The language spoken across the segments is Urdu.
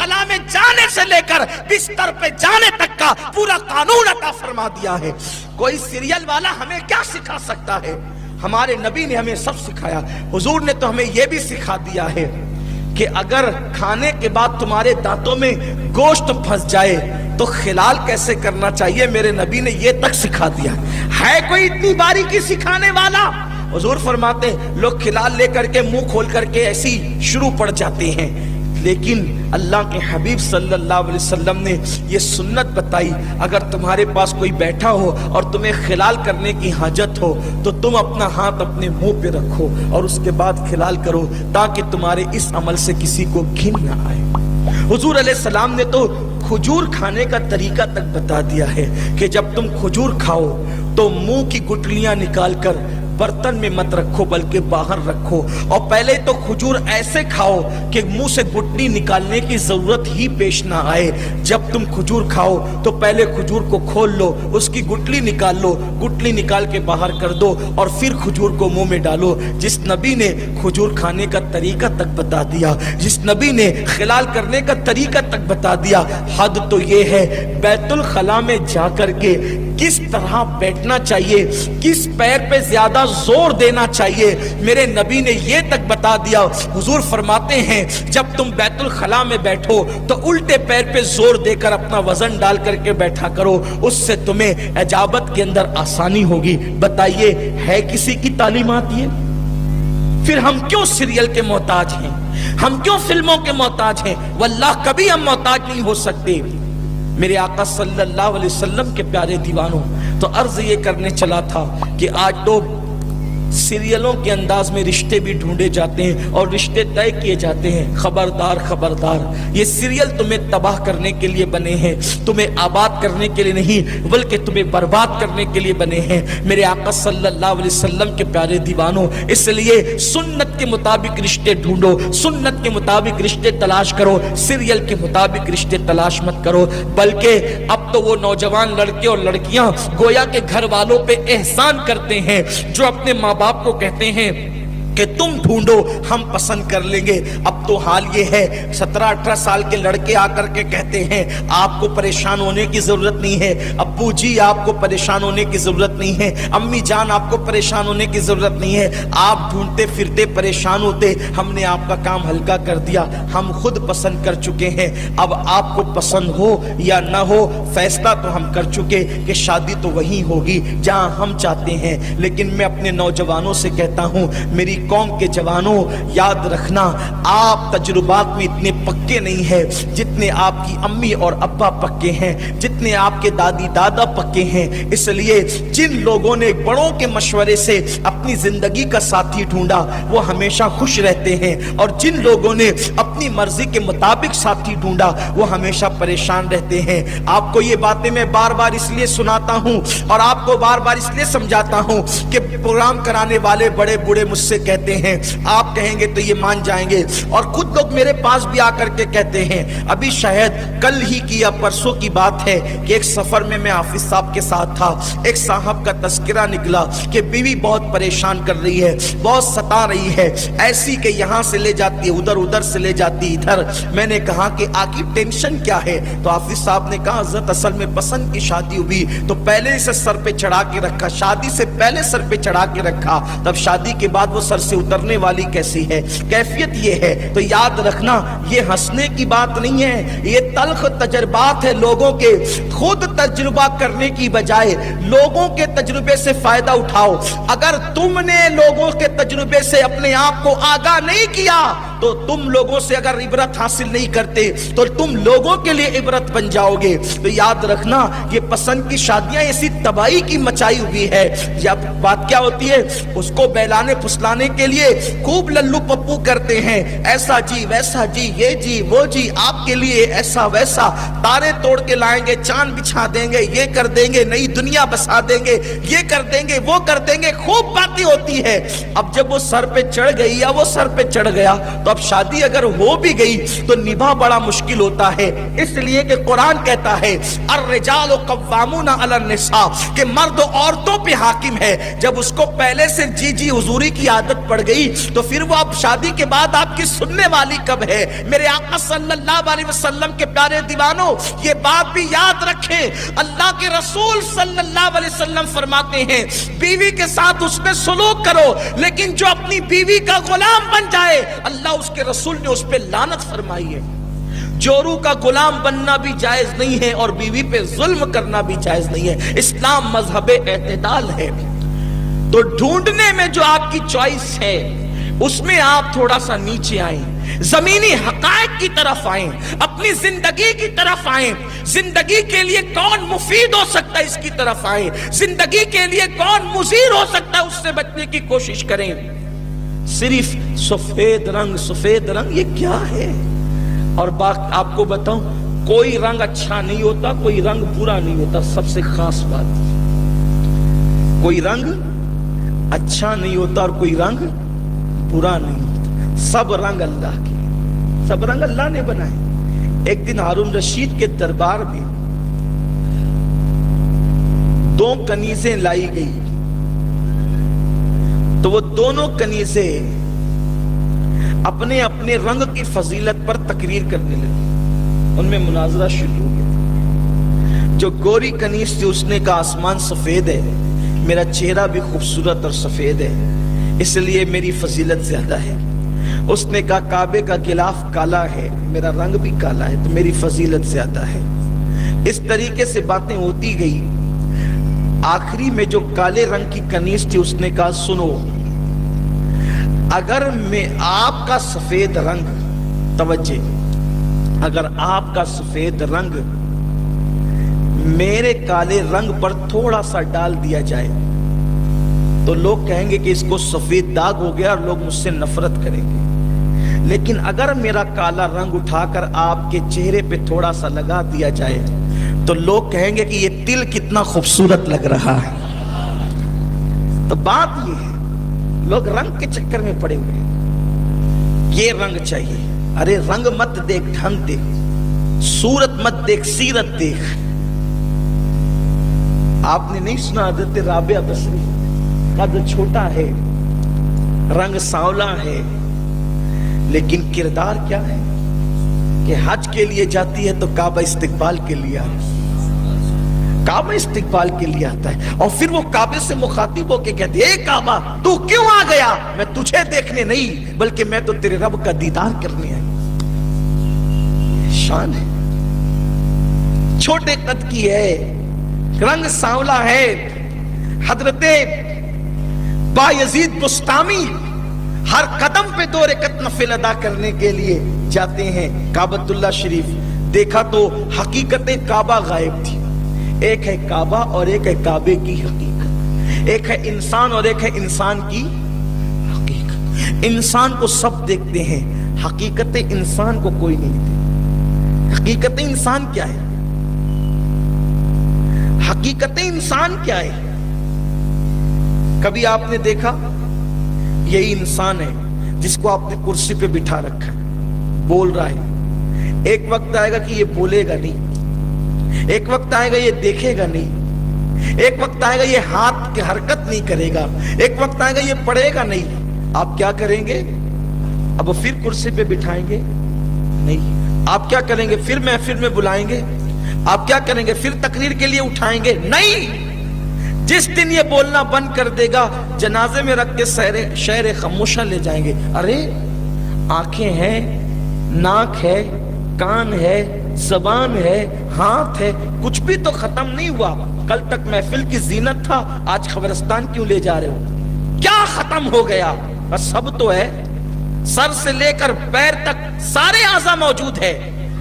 خلا میں جانے سے لے کر بستر پہ جانے تک کا پورا قانون عطا فرما دیا ہے۔ کوئی سیریل والا ہمیں کیا سکھا سکتا ہے؟ ہمارے نبی نے ہمیں سب سکھایا۔ حضور نے تو ہمیں یہ بھی سکھا دیا ہے کہ اگر کھانے کے بعد تمہارے دانتوں میں گوشت پھنس جائے تو خلال کیسے کرنا چاہیے، میرے نبی نے یہ تک سکھا دیا ہے۔ کوئی اتنی باریکی سکھانے والا؟ حضور فرماتے ہیں لوگ خلال لے کر کے منہ کھول کر کے ایسی شروع پڑ جاتے ہیں، لیکن اللہ کے حبیب صلی اللہ علیہ وسلم نے یہ سنت بتائی، اگر تمہارے پاس کوئی بیٹھا ہو اور تمہیں خلال کرنے کی حاجت ہو تو تم اپنا ہاتھ اپنے منہ پہ رکھو اور اس کے بعد خلال کرو، تاکہ تمہارے اس عمل سے کسی کو گھن نہ آئے۔ حضور علیہ السلام نے تو کھجور کھانے کا طریقہ تک بتا دیا ہے کہ جب تم کھجور کھاؤ تو منہ کی گٹلیاں نکال کر برتن میں مت رکھو بلکہ باہر رکھو، اور پہلے تو کھجور ایسے کھاؤ کہ منہ سے گٹلی نکالنے کی ضرورت ہی پیش نہ آئے۔ جب تم کھجور کھاؤ تو پہلے کھجور کو کھول لو، اس کی گٹلی نکال لو، گٹلی نکال کے باہر کر دو اور پھر کھجور کو منہ میں ڈالو۔ جس نبی نے کھجور کھانے کا طریقہ تک بتا دیا، جس نبی نے خلال کرنے کا طریقہ تک بتا دیا، حد تو یہ ہے بیت الخلا میں جا کر کے کس طرح بیٹھنا چاہیے، کس پیر پہ زیادہ زور دینا چاہیے، میرے نبی نے یہ تک بتا دیا۔ حضور فرماتے ہیں جب تم بیت الخلا میں بیٹھو تو الٹے پیر پہ زور دے کر اپنا وزن ڈال کر کے بیٹھا کرو، اس سے تمہیں اجابت کے اندر آسانی ہوگی۔ بتائیے ہے کسی کی تعلیمات یہ؟ پھر ہم کیوں سیریل کے محتاج ہیں، ہم کیوں فلموں کے محتاج ہیں؟ واللہ کبھی ہم محتاج نہیں ہو سکتے۔ میرے آقا صلی اللہ علیہ وسلم کے پیارے دیوانوں، تو عرض یہ کرنے چلا تھا کہ آج تو سیریلوں کے انداز میں رشتے بھی ڈھونڈے جاتے ہیں اور رشتے طے کیے جاتے ہیں۔ خبردار خبردار، یہ سیریل تمہیں تباہ کرنے کے لیے بنے ہیں، تمہیں آباد کرنے کے لیے نہیں بلکہ تمہیں برباد کرنے کے لیے بنے ہیں۔ میرے آقا صلی اللہ علیہ وسلم کے پیارے دیوانوں، اس لیے سنت کے مطابق رشتے ڈھونڈو، سنت کے مطابق رشتے تلاش کرو، سیریل کے مطابق رشتے تلاش مت کرو۔ بلکہ اب تو وہ نوجوان لڑکے اور لڑکیاں گویا کے گھر والوں پہ احسان کرتے ہیں جو اپنے ماں باپ کو کہتے ہیں کہ تم ڈھونڈو ہم پسند کر لیں گے۔ اب تو حال یہ ہے 17-18 سال کے لڑکے آ کر کے کہتے ہیں آپ کو پریشان ہونے کی ضرورت نہیں ہے، ابو جی آپ کو پریشان ہونے کی ضرورت نہیں ہے، امی جان آپ کو پریشان ہونے کی ضرورت نہیں ہے، آپ ڈھونڈتے پھرتے پریشان ہوتے، ہم نے آپ کا کام ہلکا کر دیا، ہم خود پسند کر چکے ہیں۔ اب آپ کو پسند ہو یا نہ ہو، فیصلہ تو ہم کر چکے کہ شادی تو وہیں ہوگی جہاں ہم چاہتے ہیں۔ لیکن میں اپنے نوجوانوں سے کہتا ہوں، میری قوم کے جوانوں، یاد رکھنا آپ تجربات میں اتنے پکے نہیں ہیں جتنے آپ کی امی اور ابا پکے ہیں، جتنے آپ کے دادی دادا پکے ہیں۔ اس لیے جن لوگوں نے بڑوں کے مشورے سے اپنی زندگی کا ساتھی ڈھونڈا وہ ہمیشہ خوش رہتے ہیں، اور جن لوگوں نے اپنی مرضی کے مطابق ساتھی ڈھونڈا وہ ہمیشہ پریشان رہتے ہیں۔ آپ کو یہ باتیں میں بار بار اس لیے سناتا ہوں اور آپ کو بار بار اس لیے سمجھاتا ہوں کہ پروگرام کرانے والے بڑے بوڑھے مجھ سے کہتے ہیں، آپ کہیں گے تو یہ مان جائیں گے، اور خود لوگ میرے پاس بھی آ کر کے کہتے ہیں۔ ابھی شاید کل ہی کی یا پرسوں کی بات ہے کہ ایک سفر میں حافظ صاحب کے ساتھ تھا، ایک صاحب کا تذکرہ نکلا کہ بیوی بہت پریشان کر رہی ہے، بہت ستا رہی ہے، ایسی کہ یہاں سے لے جاتی ہے ادھر، ادھر سے لے جاتی ادھر۔ میں نے کہا کہ آخر ٹینشن کیا ہے؟ تو حافظ صاحب نے کہا حضرت اصل میں پسند کی شادی ہوئی تو پہلے سے سر پہ چڑھا کے رکھا، شادی سے پہلے سر پہ چڑھا کے رکھا، تب شادی کے بعد وہ سر سے اترنے والی کیسی ہے؟ کیفیت یہ ہے۔ تو یاد رکھنا یہ ہنسنے کی بات نہیں ہے، یہ تلخ تجربات ہے لوگوں کے۔ خود تجربہ کرنے کی بجائے لوگوں کے تجربے سے فائدہ اٹھاؤ۔ اگر تم نے لوگوں کے تجربے سے اپنے آپ کو آگاہ نہیں کیا تو تم لوگوں سے اگر عبرت حاصل نہیں کرتے تو تم لوگوں کے لیے عبرت بن جاؤ گے۔ تو یاد رکھنا یہ پسند کی شادیاں ایسی تباہی کی مچائی ہوئی ہے۔ جب بات کیا ہوتی ہے، اس کو بہلانے پھسلانے کے لیے خوب للو پپو کرتے ہیں، ایسا جی ویسا جی، یہ جی وہ جی، آپ کے لیے ایسا ویسا، تارے توڑ کے لائیں گے، چاند بچھا دیں گے، یہ کر دیں گے، نئی دنیا بسا دیں گے، یہ کر دیں گے، وہ کر دیں گے، خوب باتیں ہوتی ہے۔ اب جب وہ سر پہ چڑھ گئی یا وہ سر پہ چڑھ گیا تو اب شادی اگر ہو بھی گئی تو نبھا بڑا مشکل ہوتا ہے، اس لیے کہ قرآن کہتا ہے الرجال قوامون علی النساء کہ مرد عورتوں پہ حاکم ہے۔ جب اس کو پہلے سے جی حضوری کی عادت پڑ گئی تو پھر وہ اب شادی کے بعد آپ کی سننے والی کب ہے؟ میرے آقا صلی اللہ علیہ وسلم کے پیارے دیوانوں، یہ بات بھی یاد رکھیں، اللہ کے رسول صلی اللہ علیہ وسلم فرماتے ہیں بیوی کے ساتھ اس میں سلوک کرو، لیکن جو اپنی بیوی کا غلام بن جائے اللہ اس کے رسول نے اس پہ لعنت فرمائی ہے۔ جورو کا غلام بننا بھی جائز نہیں ہے اور بیوی پہ ظلم کرنا بھی جائز نہیں ہے۔ اسلام مذہب اعتدال ہے۔ تو ڈھونڈنے میں جو آپ کی چوائس ہے اس میں آپ تھوڑا سا نیچے آئیں، زمینی حقائق کی طرف آئیں، اپنی زندگی کی طرف آئیں، زندگی کے لیے کون مفید ہو سکتا ہے اس کی طرف آئیں، زندگی کے لیے کون مضر ہو سکتا ہے اس سے بچنے کی کوشش کریں۔ صرف سفید رنگ یہ کیا ہے؟ اور آپ کو بتاؤں کوئی رنگ اچھا نہیں ہوتا، کوئی رنگ برا نہیں ہوتا۔ سب سے خاص بات، کوئی رنگ اچھا نہیں ہوتا اور کوئی رنگ برا نہیں ہوتا، سب رنگ اللہ کے، سب رنگ اللہ نے بنائے۔ ایک دن ہارون رشید کے دربار میں 2 کنیزیں لائی گئی تو وہ دونوں کنیزیں اپنے اپنے رنگ کی فضیلت پر تقریر کرنے لگی، ان میں مناظرہ شروع ہو گیا۔ جو گوری کنیز تھی اس نے کہا آسمان سفید ہے، میرا چہرہ بھی خوبصورت اور سفید ہے، اس لیے میری فضیلت زیادہ ہے۔ اس نے کہا کعبے کا غلاف کالا ہے، میرا رنگ بھی کالا ہے تو میری فضیلت زیادہ ہے۔ اس طریقے سے باتیں ہوتی گئی، آخری میں جو کالے رنگ کی کنیز تھی اس نے کہا سنو، اگر میں آپ کا سفید رنگ، توجہ، اگر آپ کا سفید رنگ میرے کالے رنگ پر تھوڑا سا ڈال دیا جائے تو لوگ کہیں گے کہ اس کو سفید داغ ہو گیا اور لوگ مجھ سے نفرت کریں گے، لیکن اگر میرا کالا رنگ اٹھا کر آپ کے چہرے پہ تھوڑا سا لگا دیا جائے تو لوگ کہیں گے کہ یہ تل کتنا خوبصورت لگ رہا ہے۔ تو بات یہ ہے، لوگ رنگ کے چکر میں پڑے ہوئے ہیں، یہ رنگ چاہیے۔ ارے رنگ مت دیکھ، ڈھنگ دیکھ، صورت مت دیکھ، سیرت دیکھ۔ آپ نے نہیں سنا حضرت رابعہ بصری، قد چھوٹا ہے، رنگ سانولا ہے، لیکن کردار کیا ہے کہ حج کے لیے جاتی ہے تو کعبہ استقبال کے لیے آتا ہے، کعبہ استقبال کے لیے آتا ہے، اور پھر وہ کعبے سے مخاطب ہو کے کہتی ہے اے کعبہ تو کیوں آ گیا؟ میں تجھے دیکھنے نہیں بلکہ میں تو تیرے رب کا دیدار کرنے آئی۔ شان ہے، چھوٹے قد کی ہے، رنگ سانولا ہے۔ حضرت بایزید بستامی ہر قدم پہ 2 رکعت نفل ادا کرنے کے لیے جاتے ہیں کعبۃ اللہ شریف، دیکھا تو حقیقت کعبہ غائب تھی۔ ایک ہے کعبہ اور ایک ہے کعبے کی حقیقت، ایک ہے انسان اور ایک ہے انسان کی حقیقت۔ انسان کو سب دیکھتے ہیں، حقیقت انسان کو کوئی نہیں دیکھتا۔ حقیقت انسان کیا ہے؟ حقیقت انسان کیا ہے؟ کبھی آپ نے دیکھا یہی انسان ہے جس کو آپ نے کرسی پہ بٹھا رکھا ہے، بول رہا ہے، ایک وقت آئے گا کہ یہ بولے گا نہیں، ایک وقت آئے گا یہ دیکھے گا نہیں، ایک وقت آئے گا یہ ہاتھ کی حرکت نہیں کرے گا، ایک وقت آئے گا یہ پڑھے گا نہیں۔ آپ کیا کریں گے؟ اب وہ پھر کرسی پہ بٹھائیں گے؟ نہیں۔ آپ کیا کریں گے؟ پھر محفل میں بلائیں گے؟ آپ کیا کریں گے؟ پھر تقریر کے لیے اٹھائیں گے؟ نہیں۔ جس دن یہ بولنا بند کر دے گا جنازے میں رکھ کے شعر خاموشہ لے جائیں گے۔ ارے آنکھیں ہیں، ناک ہے، کان ہے، زبان ہے، ہاتھ ہے، کچھ بھی تو ختم نہیں ہوا۔ کل تک محفل کی زینت تھا، آج قبرستان کیوں لے جا رہے ہو؟ کیا ختم ہو گیا؟ بس سب تو ہے، سر سے لے کر پیر تک سارے اعضاء موجود ہے،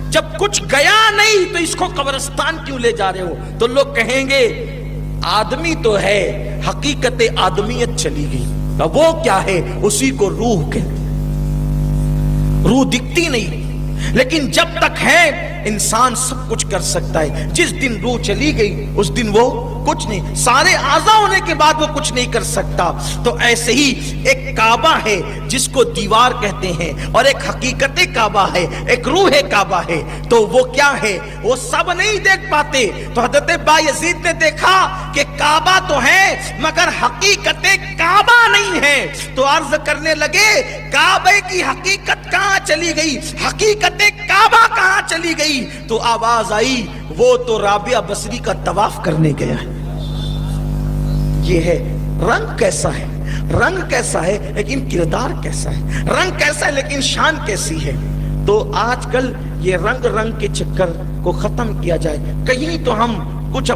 جب کچھ گیا نہیں تو اس کو قبرستان کیوں لے جا رہے ہو؟ تو لوگ کہیں گے آدمی تو ہے، حقیقت آدمیت چلی گئی۔ تو وہ کیا ہے؟ اسی کو روح کہتے ہیں۔ روح دکھتی نہیں، لیکن جب تک ہے انسان سب کچھ کر سکتا ہے۔ جس دن روح چلی گئی اس دن وہ کچھ نہیں، سارے اعضاء ہونے کے بعد وہ کچھ نہیں کر سکتا۔ تو ایسے ہی ایک کعبہ ہے جس کو دیوار کہتے ہیں، اور ایک حقیقت کعبہ ہے، ایک روح کعبہ ہے۔ تو وہ کیا ہے؟ وہ سب نہیں دیکھ پاتے۔ تو حضرت بایزید نے دیکھا کہ کعبہ تو ہے مگر حقیقت کعبہ نہیں ہے۔ تو عرض کرنے لگے کعبے کی حقیقت کہاں چلی گئی، حقیقت کعبہ کہاں چلی گئی؟ تو آواز آئی وہ تو رابعہ بصری کا طواف کرنے گیا ہے۔ یہ ہے رنگ کیسا ہے، رنگ کیسا ہے لیکن کردار کیسا ہے، رنگ کیسا ہے لیکن شان کیسی ہے۔ تو آج کل یہ رنگ کے چکر کو ختم کیا جائے، کہیں تو ہم کچھ